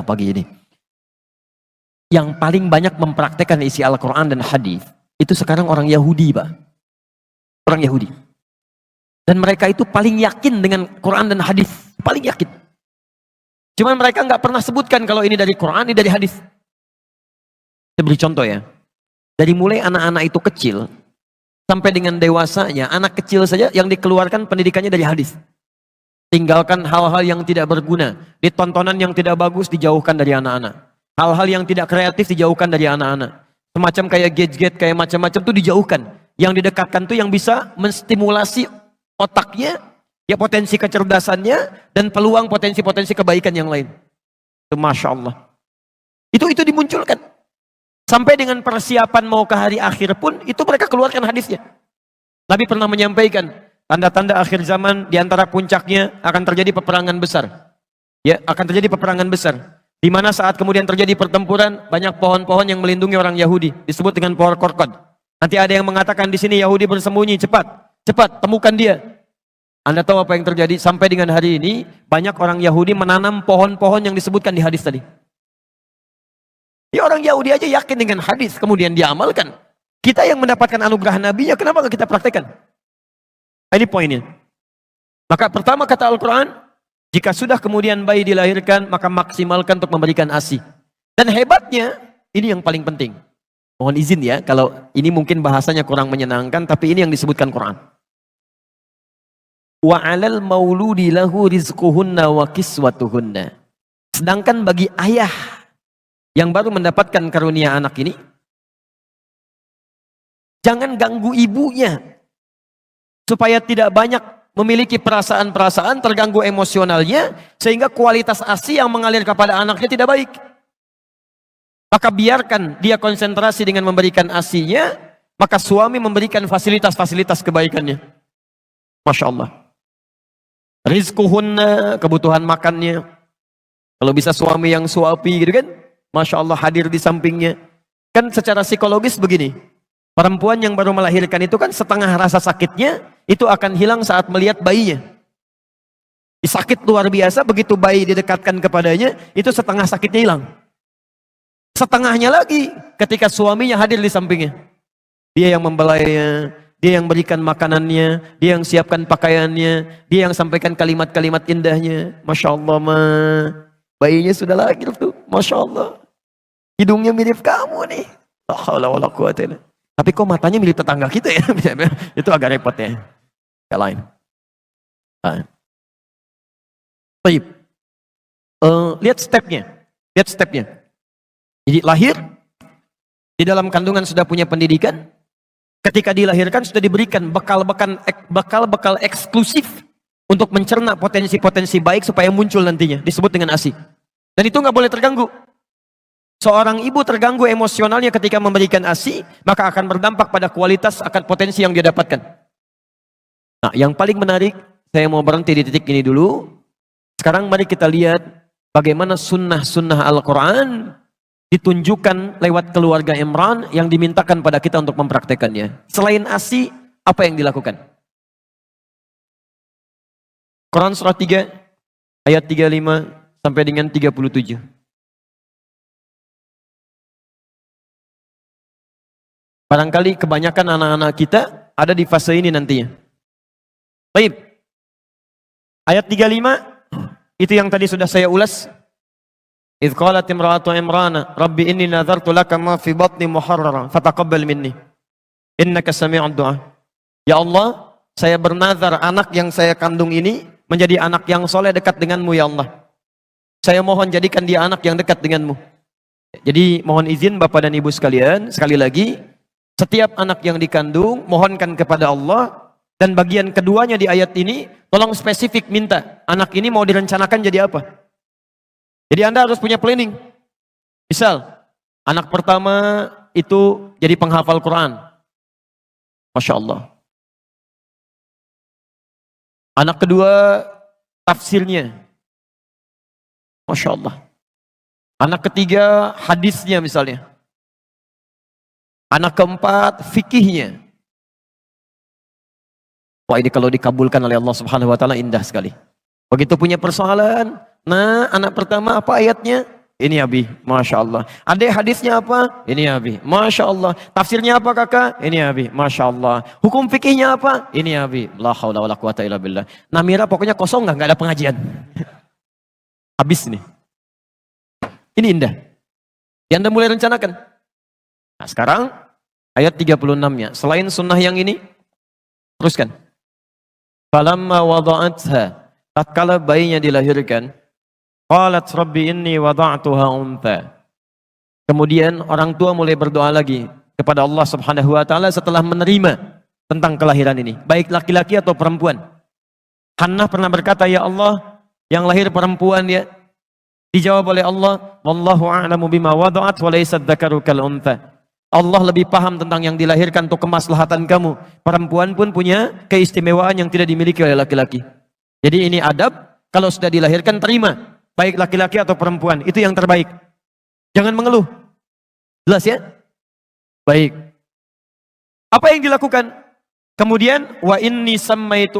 pagi ini. Yang paling banyak mempraktekkan isi Al-Quran dan hadis itu sekarang orang Yahudi, Pak. Orang Yahudi. Dan mereka itu paling yakin dengan Quran dan hadis, paling yakin. Cuman mereka nggak pernah sebutkan kalau ini dari Quran, ini dari hadis. Saya beri contoh ya. Dari mulai anak-anak itu kecil sampai dengan dewasanya, anak kecil saja yang dikeluarkan pendidikannya dari hadis. Tinggalkan hal-hal yang tidak berguna, ditontonan yang tidak bagus dijauhkan dari anak-anak. Hal-hal yang tidak kreatif dijauhkan dari anak-anak. Semacam kayak gadget, kayak macam-macam itu dijauhkan. Yang didekatkan tuh yang bisa menstimulasi otaknya, ya potensi kecerdasannya, dan peluang potensi-potensi kebaikan yang lain. Itu Masya Allah. Itu dimunculkan. Sampai dengan persiapan mau ke hari akhir pun, itu mereka keluarkan hadisnya. Nabi pernah menyampaikan, tanda-tanda akhir zaman diantara puncaknya akan terjadi peperangan besar. Ya, akan terjadi peperangan besar. Di mana saat kemudian terjadi pertempuran, banyak pohon-pohon yang melindungi orang Yahudi, disebut dengan pohon korkod. Nanti ada yang mengatakan di sini Yahudi bersembunyi, cepat, temukan dia. Anda tahu apa yang terjadi? Sampai dengan hari ini, banyak orang Yahudi menanam pohon-pohon yang disebutkan di hadis tadi. Ya, orang Yahudi aja yakin dengan hadis, kemudian dia amalkan. Kita yang mendapatkan anugerah Nabi, ya kenapa nggak kita praktekkan? Ini poinnya. Maka pertama kata Al-Quran, jika sudah kemudian bayi dilahirkan, maka maksimalkan untuk memberikan ASI. Dan hebatnya, ini yang paling penting. Mohon izin ya, kalau ini mungkin bahasanya kurang menyenangkan, tapi ini yang disebutkan Quran. Wa 'alal mauludi lahu rizquhunna wa kiswatuhunna. Sedangkan bagi ayah yang baru mendapatkan karunia anak ini, jangan ganggu ibunya supaya tidak banyak memiliki perasaan-perasaan, terganggu emosionalnya, sehingga kualitas ASI yang mengalir kepada anaknya tidak baik. Maka biarkan dia konsentrasi dengan memberikan ASI-nya, maka suami memberikan fasilitas-fasilitas kebaikannya. Masya Allah. Rizquhunna, kebutuhan makannya. Kalau bisa suami yang suapi gitu kan, Masya Allah hadir di sampingnya. Kan secara psikologis begini, perempuan yang baru melahirkan itu kan setengah rasa sakitnya itu akan hilang saat melihat bayinya. Sakit luar biasa, begitu bayi didekatkan kepadanya, itu setengah sakitnya hilang. Setengahnya lagi ketika suaminya hadir di sampingnya. Dia yang membelainya, dia yang berikan makanannya, dia yang siapkan pakaiannya, dia yang sampaikan kalimat-kalimat indahnya. Masya Allah, bayinya sudah lahir tuh, Masya Allah. Hidungnya mirip kamu nih. La haula wala quwata illa billah. Tapi kok matanya mirip tetangga kita ya? Itu agak repot ya. Yang lain. Baik. Lihat stepnya. Jadi lahir, di dalam kandungan sudah punya pendidikan. Ketika dilahirkan sudah diberikan bekal eksklusif untuk mencerna potensi-potensi baik supaya muncul nantinya. Disebut dengan ASI. Dan itu nggak boleh terganggu. Seorang ibu terganggu emosionalnya ketika memberikan ASI, maka akan berdampak pada kualitas akan potensi yang dia dapatkan. Nah, yang paling menarik, saya mau berhenti di titik ini dulu. Sekarang mari kita lihat bagaimana sunnah-sunnah Al-Quran ditunjukkan lewat keluarga Imran yang dimintakan pada kita untuk mempraktekannya. Selain ASI, apa yang dilakukan? Quran surah 3, ayat 35 sampai dengan 37. Barangkali kebanyakan anak-anak kita ada di fase ini nantinya. Baik. Ayat 35, itu yang tadi sudah saya ulas. Idh qalat imra'atu Imran, Rabbi inni nadhartu laka ma fi batni muharraran, fataqabbal minni. Innaka sami'ud du'a. Ya Allah, saya bernazar anak yang saya kandung ini menjadi anak yang soleh dekat denganmu ya Allah. Saya mohon jadikan dia anak yang dekat denganmu. Jadi mohon izin Bapak dan Ibu sekalian, sekali lagi, setiap anak yang dikandung, mohonkan kepada Allah. Dan bagian keduanya di ayat ini, tolong spesifik minta, anak ini mau direncanakan jadi apa? Jadi Anda harus punya planning. Misal, anak pertama itu jadi penghafal Quran. Masya Allah. Anak kedua, tafsirnya. Masya Allah. Anak ketiga, hadisnya misalnya. Anak keempat, fikihnya. Wah, ini kalau dikabulkan oleh Allah Subhanahu wa taala indah sekali. Begitu punya persoalan, nah anak pertama apa ayatnya? Ini Abi, Masya Allah. Adik hadisnya apa? Ini Abi, Masya Allah. Tafsirnya apa kakak? Ini Abi, Masya Allah. Hukum fikihnya apa? Ini Abi. La haula wala quwata illa billah. Namira pokoknya kosong nggak ada pengajian. Habis nih. Ini indah. Yang Anda mulai rencanakan. Nah sekarang ayat 36-nya. Selain sunnah yang ini, teruskan. Falamma wada'atha. Tatkala bayinya dilahirkan. Qalat rabbi inni wada'tuha untha. Kemudian orang tua mulai berdoa lagi kepada Allah Subhanahu wa taala setelah menerima tentang kelahiran ini, baik laki-laki atau perempuan. Hannah pernah berkata, ya Allah, yang lahir perempuan ya. Dijawab oleh Allah, wallahu a'lamu bima wada'at wa laysa dzakaru kal untha. Allah lebih paham tentang yang dilahirkan untuk kemaslahatan kamu. Perempuan pun punya keistimewaan yang tidak dimiliki oleh laki-laki. Jadi ini adab, kalau sudah dilahirkan terima. Baik laki-laki atau perempuan, itu yang terbaik. Jangan mengeluh. Jelas ya? Baik. Apa yang dilakukan? Kemudian, wa inni sammaitu